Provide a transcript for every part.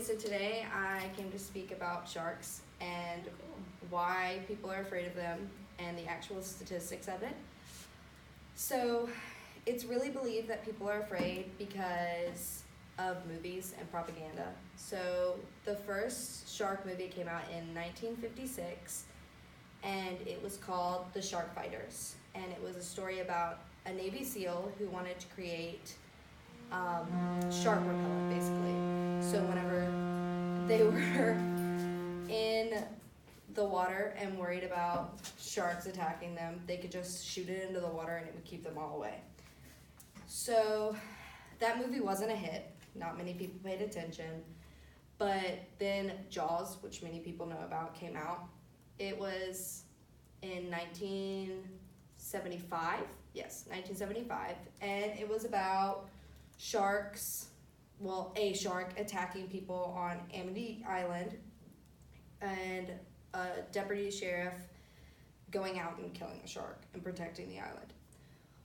So today I came to speak about sharks and why people are afraid of them and the actual statistics of it. So it's really believed that people are afraid because of movies and propaganda. So the first shark movie came out in 1956 and it was called The Shark Fighters. And it was a story about a Navy SEAL who wanted to create shark repellent, basically. So whenever they were in the water and worried about sharks attacking them, they could just shoot it into the water and it would keep them all away. So that movie wasn't a hit. Not many people paid attention. But then Jaws, which many people know about, came out. It was in 1975. Yes, 1975. And it was about a shark attacking people on Amity Island and a deputy sheriff going out and killing the shark and protecting the island.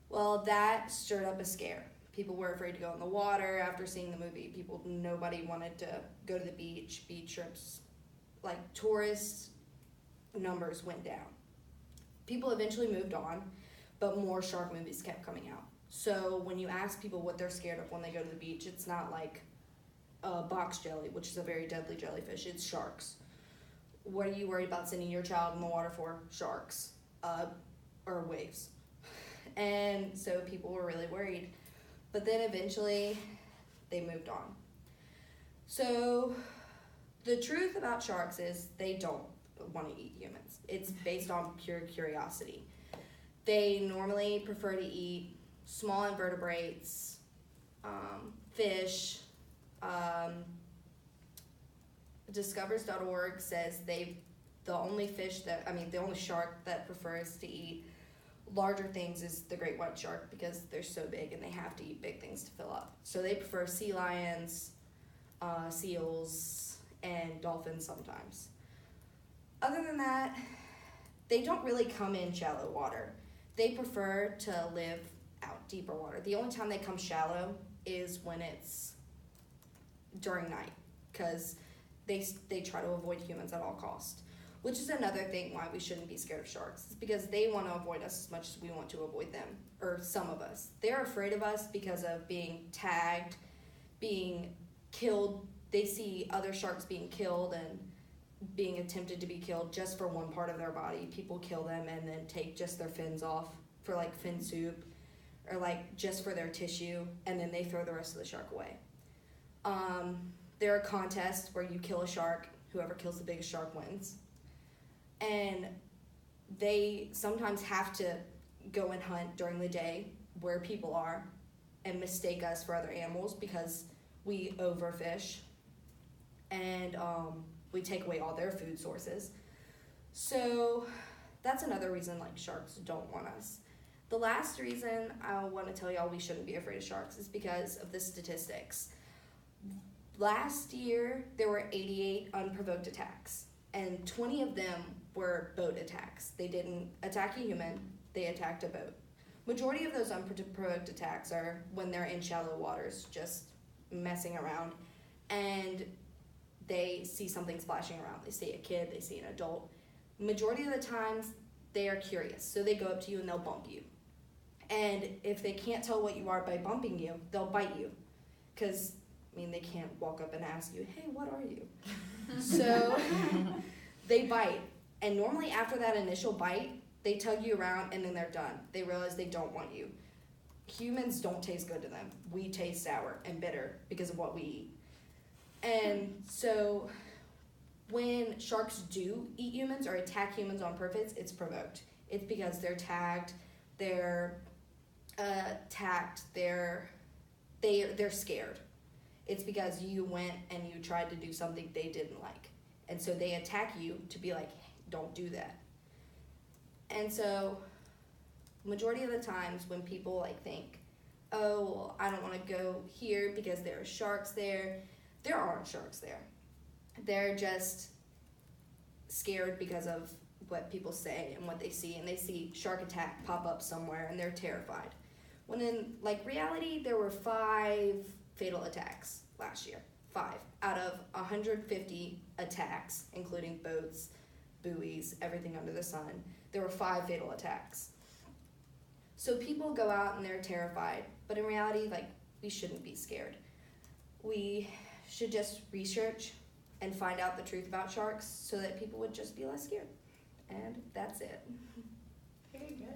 Well, that stirred up a scare. People were afraid to go in the water after seeing the movie. Nobody wanted to go to the beach trips. Like, tourist numbers went down. People eventually moved on, but more shark movies kept coming out. So when you ask people what they're scared of when they go to the beach, it's not like box jelly, which is a very deadly jellyfish. It's sharks. What are you worried about sending your child in the water for? Sharks or waves. And so people were really worried. But then eventually they moved on. So the truth about sharks is they don't want to eat humans. It's based on pure curiosity. They normally prefer to eat small invertebrates, fish. Discovers.org says the only shark that prefers to eat larger things is the great white shark because they're so big and they have to eat big things to fill up. So they prefer sea lions, seals, and dolphins sometimes. Other than that, they don't really come in shallow water. They prefer to live out deeper water. The only time they come shallow is when it's during night because they try to avoid humans at all costs, which is another thing why we shouldn't be scared of sharks. It's because they want to avoid us as much as we want to avoid them, or some of us. They're afraid of us because of being tagged, being killed. They see other sharks being killed and being attempted to be killed just for one part of their body. People kill them and then take just their fins off for like fin soup or like just for their tissue, and then they throw the rest of the shark away. There are contests where you kill a shark. Whoever kills the biggest shark wins. And they sometimes have to go and hunt during the day where people are and mistake us for other animals because we overfish and we take away all their food sources. So that's another reason like sharks don't want us. The last reason I want to tell y'all we shouldn't be afraid of sharks is because of the statistics. Last year, there were 88 unprovoked attacks, and 20 of them were boat attacks. They didn't attack a human, they attacked a boat. Majority of those unprovoked attacks are when they're in shallow waters, just messing around, and they see something splashing around. They see a kid, they see an adult. Majority of the times, they are curious, so they go up to you and they'll bump you. And if they can't tell what you are by bumping you, they'll bite you, because they can't walk up and ask you, hey, what are you? So they bite. And normally after that initial bite, they tug you around and then they're done. They realize they don't want you. Humans don't taste good to them. We taste sour and bitter because of what we eat. And so when sharks do eat humans or attack humans on purpose, it's provoked. It's because they're tagged, they're attacked, they're scared. It's because you went and you tried to do something they didn't like. And so they attack you to be like, don't do that. And so majority of the times when people think, oh, well, I don't want to go here because there are sharks there aren't sharks there. They're just scared because of what people say and what they see, and they see shark attack pop up somewhere and they're terrified. When in reality, there were 5 fatal attacks last year. 5 out of 150 attacks, including boats, buoys, everything under the sun. There were 5 fatal attacks. So people go out and they're terrified, but in reality, like, we shouldn't be scared. We should just research and find out the truth about sharks so that people would just be less scared. And that's it. Very good.